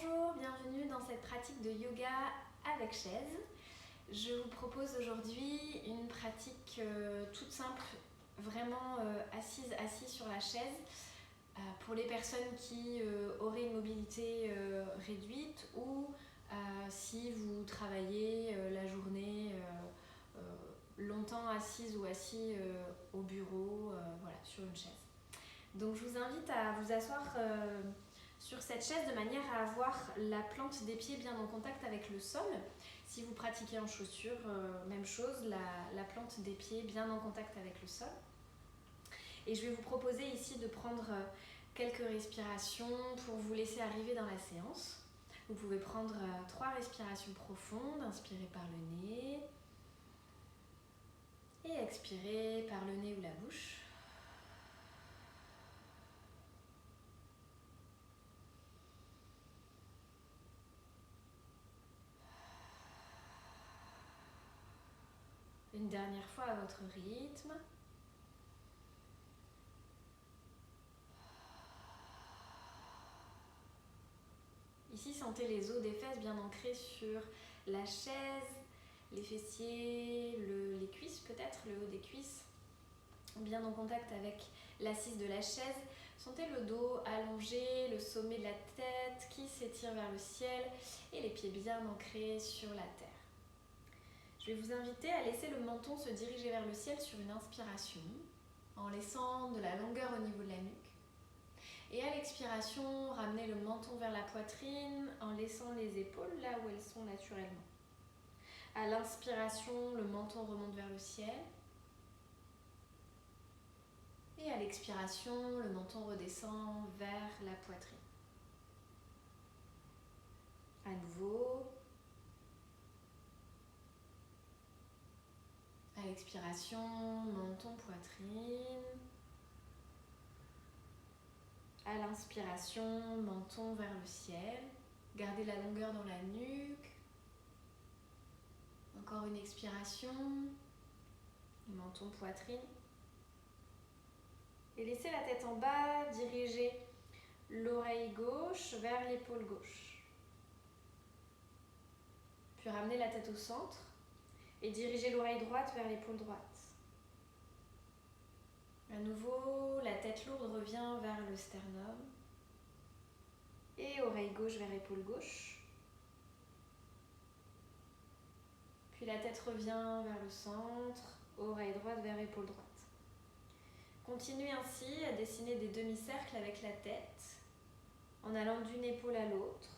Bonjour, bienvenue dans cette pratique de yoga avec chaise. Je vous propose aujourd'hui une pratique toute simple, vraiment assis sur la chaise. Pour les personnes qui auraient une mobilité réduite ou si vous travaillez la journée longtemps assise ou assis au bureau, voilà, sur une chaise. Donc je vous invite à vous asseoir sur cette chaise de manière à avoir la plante des pieds bien en contact avec le sol. Si vous pratiquez en chaussures, même chose, la plante des pieds bien en contact avec le sol. Et je vais vous proposer ici de prendre quelques respirations pour vous laisser arriver dans la séance. Vous pouvez prendre 3 respirations profondes, inspirez par le nez et expirez par le nez ou la bouche. Une dernière fois à votre rythme. Ici, sentez les os des fesses bien ancrés sur la chaise, les fessiers, les cuisses peut-être, le haut des cuisses, bien en contact avec l'assise de la chaise. Sentez le dos allongé, le sommet de la tête qui s'étire vers le ciel et les pieds bien ancrés sur la terre. Je vais vous inviter à laisser le menton se diriger vers le ciel sur une inspiration, en laissant de la longueur au niveau de la nuque. Et à l'expiration, ramenez le menton vers la poitrine en laissant les épaules là où elles sont naturellement. À l'inspiration, le menton remonte vers le ciel. Et à l'expiration, le menton redescend vers la poitrine. À nouveau. À l'expiration, menton, poitrine. À l'inspiration, menton vers le ciel. Gardez la longueur dans la nuque. Encore une expiration. Menton, poitrine. Et laissez la tête en bas, dirigez l'oreille gauche vers l'épaule gauche. Puis ramenez la tête au centre et dirigez l'oreille droite vers l'épaule droite. À nouveau, la tête lourde revient vers le sternum. Et oreille gauche vers épaule gauche. Puis la tête revient vers le centre, oreille droite vers épaule droite. Continuez ainsi à dessiner des demi-cercles avec la tête, en allant d'une épaule à l'autre,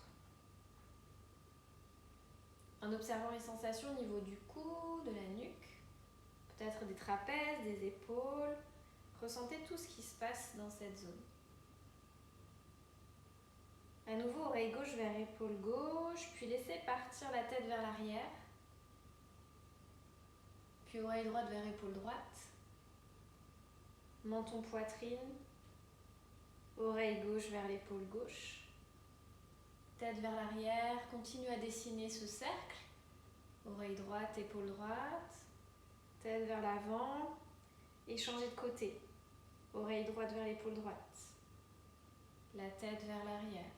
en observant les sensations au niveau du cou, de la nuque, peut-être des trapèzes, des épaules. Ressentez tout ce qui se passe dans cette zone. À nouveau, oreille gauche vers épaule gauche, puis laissez partir la tête vers l'arrière. Puis oreille droite vers épaule droite. Menton, poitrine. Oreille gauche vers l'épaule gauche. Tête vers l'arrière. Continuez à dessiner ce cercle. Oreille droite, épaule droite. Tête vers l'avant. Et changez de côté. Oreille droite vers l'épaule droite. La tête vers l'arrière.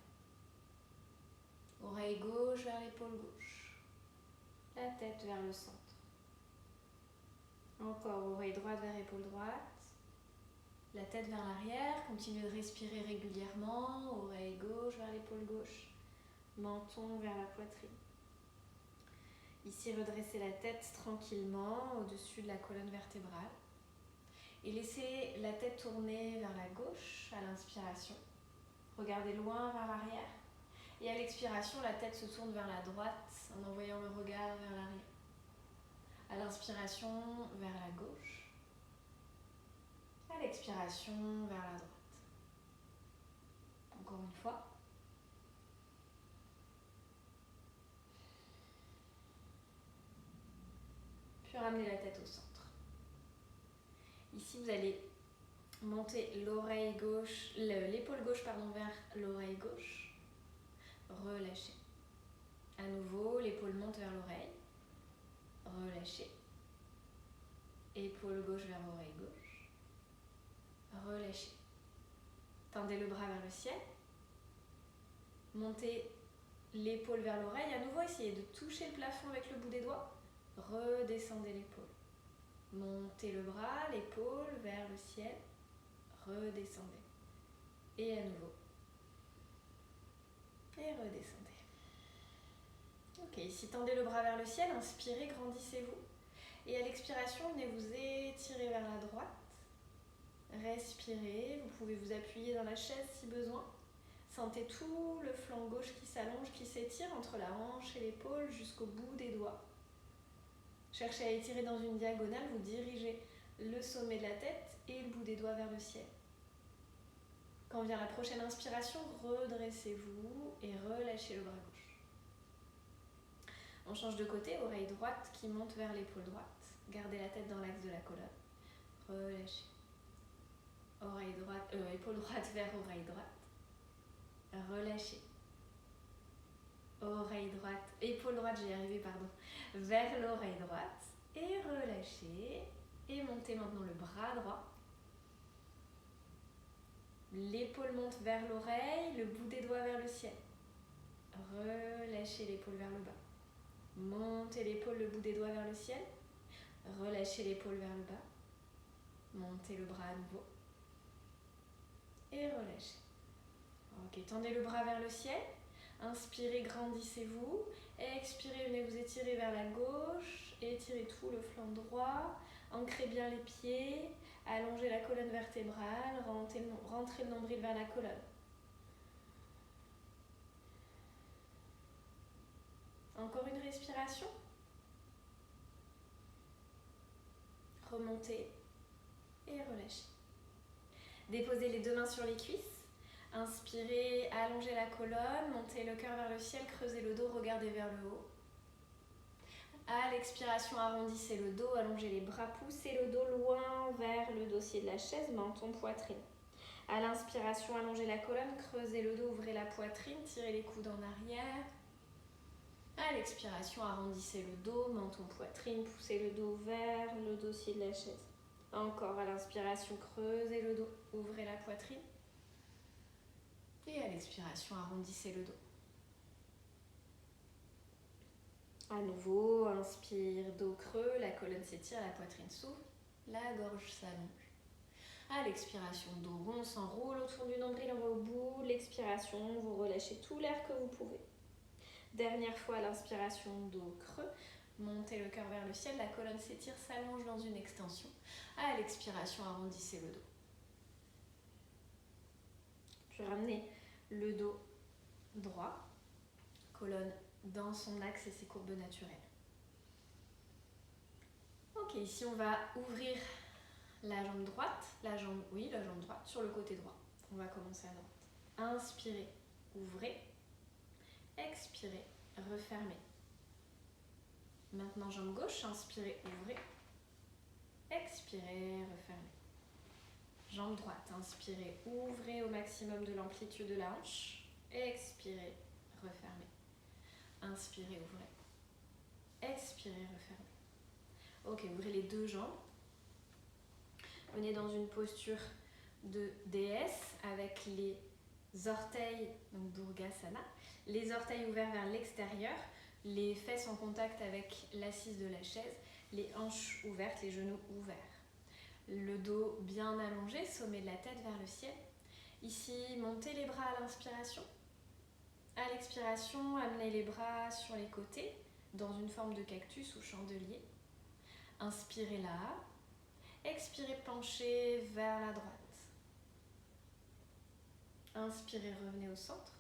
Oreille gauche vers l'épaule gauche. La tête vers le centre. Encore oreille droite vers épaule droite. La tête vers l'arrière. Continuez de respirer régulièrement. Oreille gauche vers l'épaule gauche. Menton vers la poitrine. Ici, redressez la tête tranquillement au-dessus de la colonne vertébrale. Et laissez la tête tourner vers la gauche à l'inspiration. Regardez loin vers l'arrière. Et à l'expiration, la tête se tourne vers la droite en envoyant le regard vers l'arrière. À l'inspiration, vers la gauche. À l'expiration, vers la droite. Encore une fois. Puis ramenez la tête au centre. Ici, vous allez monter l'oreille gauche, l'épaule gauche vers l'oreille gauche. Relâchez. À nouveau, l'épaule monte vers l'oreille. Relâchez. Épaule gauche vers oreille gauche. Relâchez. Tendez le bras vers le ciel. Montez l'épaule vers l'oreille. À nouveau, essayez de toucher le plafond avec le bout des doigts. Redescendez l'épaule. Montez le bras, l'épaule vers le ciel. Redescendez. Et à nouveau. Et redescendez. Ok, ici tendez le bras vers le ciel, inspirez, grandissez-vous. Et à l'expiration, venez vous étirer vers la droite. Respirez, vous pouvez vous appuyer dans la chaise si besoin. Sentez tout le flanc gauche qui s'allonge, qui s'étire entre la hanche et l'épaule jusqu'au bout des doigts. Cherchez à étirer dans une diagonale, vous dirigez le sommet de la tête et le bout des doigts vers le ciel. Quand vient la prochaine inspiration, redressez-vous et relâchez le bras gauche. On change de côté, oreille droite qui monte vers l'épaule droite. Gardez la tête dans l'axe de la colonne. Relâchez. Épaule droite vers oreille droite. Relâchez. Oreille droite, épaule droite, j'y arrivé, pardon. Vers l'oreille droite. Et relâchez. Et montez maintenant le bras droit. L'épaule monte vers l'oreille, le bout des doigts vers le ciel. Relâchez l'épaule vers le bas. Montez l'épaule, le bout des doigts vers le ciel. Relâchez l'épaule vers le bas. Montez le bras à nouveau. Et relâchez. Ok, tendez le bras vers le ciel. Inspirez, grandissez-vous. Expirez, venez vous étirer vers la gauche. Étirez tout le flanc droit. Ancrez bien les pieds. Allongez la colonne vertébrale. Rentrez le nombril vers la colonne. Encore une respiration. Remontez et relâchez. Déposez les deux mains sur les cuisses. Inspirez, allongez la colonne, montez le cœur vers le ciel, creusez le dos, regardez vers le haut. À l'expiration, arrondissez le dos, allongez les bras, poussez le dos loin vers le dossier de la chaise, menton, poitrine. À l'inspiration, allongez la colonne, creusez le dos, ouvrez la poitrine, tirez les coudes en arrière. À l'expiration, arrondissez le dos, menton, poitrine, poussez le dos vers le dossier de la chaise. Encore à l'inspiration, creusez le dos, ouvrez la poitrine. Et à l'expiration, arrondissez le dos. À nouveau, inspire, dos creux, la colonne s'étire, la poitrine s'ouvre, la gorge s'allonge. À l'expiration, dos rond, s'enroule autour du nombril, on va au bout de l'expiration, vous relâchez tout l'air que vous pouvez. Dernière fois, à l'inspiration, dos creux, montez le cœur vers le ciel, la colonne s'étire, s'allonge dans une extension. À l'expiration, arrondissez le dos. Puis ramenez le dos droit, colonne dans son axe et ses courbes naturelles. Ok, ici on va ouvrir la jambe droite, la jambe droite sur le côté droit. On va commencer à droite. Inspirez, ouvrez. Expirez, refermez. Maintenant jambe gauche, inspirez, ouvrez. Expirez, refermez. Jambe droite, inspirez, ouvrez au maximum de l'amplitude de la hanche. Expirez, refermez. Inspirez, ouvrez. Expirez, refermez. Ok, ouvrez les deux jambes. Venez dans une posture de déesse avec les orteils, donc Durgasana, les orteils ouverts vers l'extérieur, les fesses en contact avec l'assise de la chaise, les hanches ouvertes, les genoux ouverts. Le dos bien allongé, sommet de la tête vers le ciel. Ici, montez les bras à l'inspiration. À l'expiration, amenez les bras sur les côtés, dans une forme de cactus ou chandelier. Inspirez là. Expirez, penchez vers la droite. Inspirez, revenez au centre.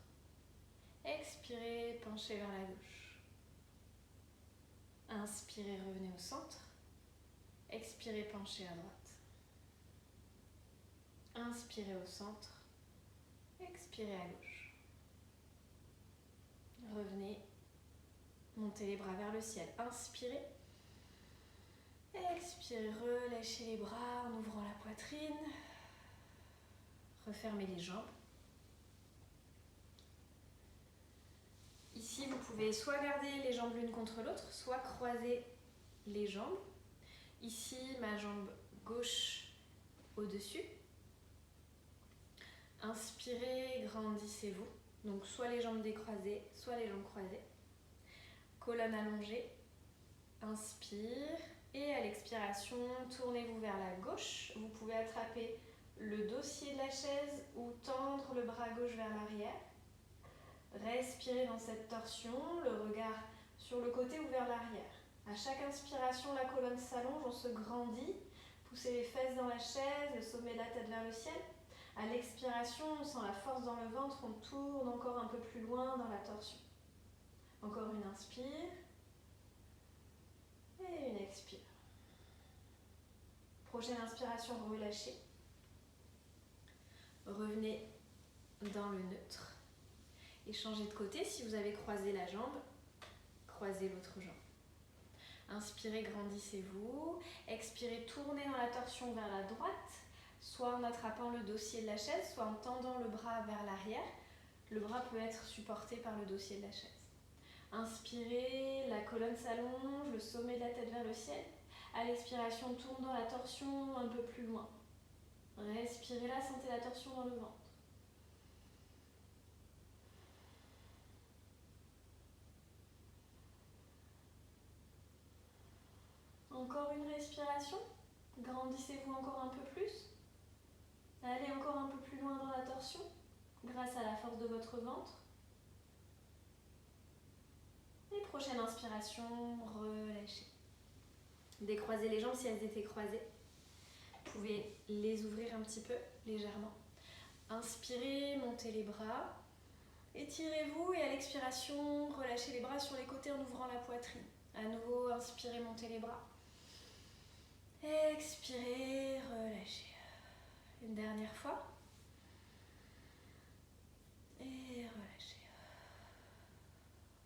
Expirez, penchez vers la gauche. Inspirez, revenez au centre. Expirez, penchez à droite. Inspirez au centre. Expirez à gauche. Revenez. Montez les bras vers le ciel. Inspirez. Expirez, relâchez les bras en ouvrant la poitrine. Refermez les jambes. Ici, vous pouvez soit garder les jambes l'une contre l'autre, soit croiser les jambes. Ici, ma jambe gauche au-dessus. Inspirez, grandissez-vous. Donc soit les jambes décroisées, soit les jambes croisées. Colonne allongée. Inspire. Et à l'expiration, tournez-vous vers la gauche. Vous pouvez attraper le dossier de la chaise ou tendre le bras gauche vers l'arrière. Respirez dans cette torsion, le regard sur le côté ou vers l'arrière. À chaque inspiration, la colonne s'allonge, on se grandit. Poussez les fesses dans la chaise, le sommet de la tête vers le ciel. À l'expiration, on sent la force dans le ventre, on tourne encore un peu plus loin dans la torsion. Encore une inspire. Et une expire. Prochaine inspiration, relâchez. Revenez dans le neutre. Et changez de côté. Si vous avez croisé la jambe, croisez l'autre jambe. Inspirez, grandissez-vous. Expirez, tournez dans la torsion vers la droite, soit en attrapant le dossier de la chaise, soit en tendant le bras vers l'arrière. Le bras peut être supporté par le dossier de la chaise. Inspirez, la colonne s'allonge, le sommet de la tête vers le ciel. À l'expiration, tourne dans la torsion un peu plus loin. Respirez là, sentez la torsion dans le ventre. Encore une respiration. Grandissez-vous encore un peu plus. Allez encore un peu plus loin dans la torsion, grâce à la force de votre ventre. Et prochaine inspiration, relâchez. Décroisez les jambes si elles étaient croisées. Vous pouvez les ouvrir un petit peu, légèrement. Inspirez, montez les bras. Étirez-vous et à l'expiration, relâchez les bras sur les côtés en ouvrant la poitrine. À nouveau, inspirez, montez les bras. Expirez, relâchez. Une dernière fois. Et relâchez.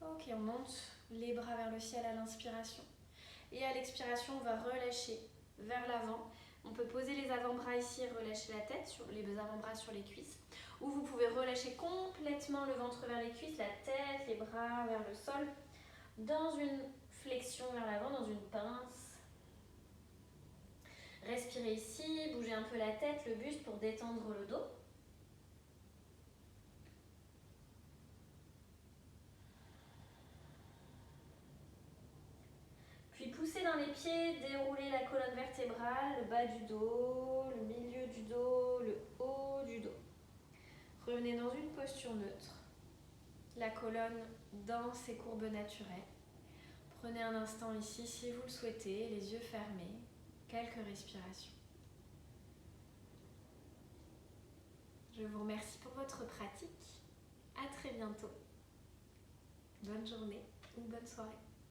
Ok, on monte les bras vers le ciel à l'inspiration. Et à l'expiration, on va relâcher vers l'avant. On peut poser les avant-bras ici et relâcher la tête, sur les avant-bras sur les cuisses. Ou vous pouvez relâcher complètement le ventre vers les cuisses, la tête, les bras vers le sol. Dans une flexion vers l'avant, dans une pince. Respirez ici, bougez un peu la tête, le buste pour détendre le dos. Puis poussez dans les pieds, déroulez la colonne vertébrale, le bas du dos, le milieu du dos, le haut du dos. Revenez dans une posture neutre. La colonne dans ses courbes naturelles. Prenez un instant ici si vous le souhaitez, les yeux fermés, quelques respirations. Je vous remercie pour votre pratique. À très bientôt. Bonne journée ou bonne soirée.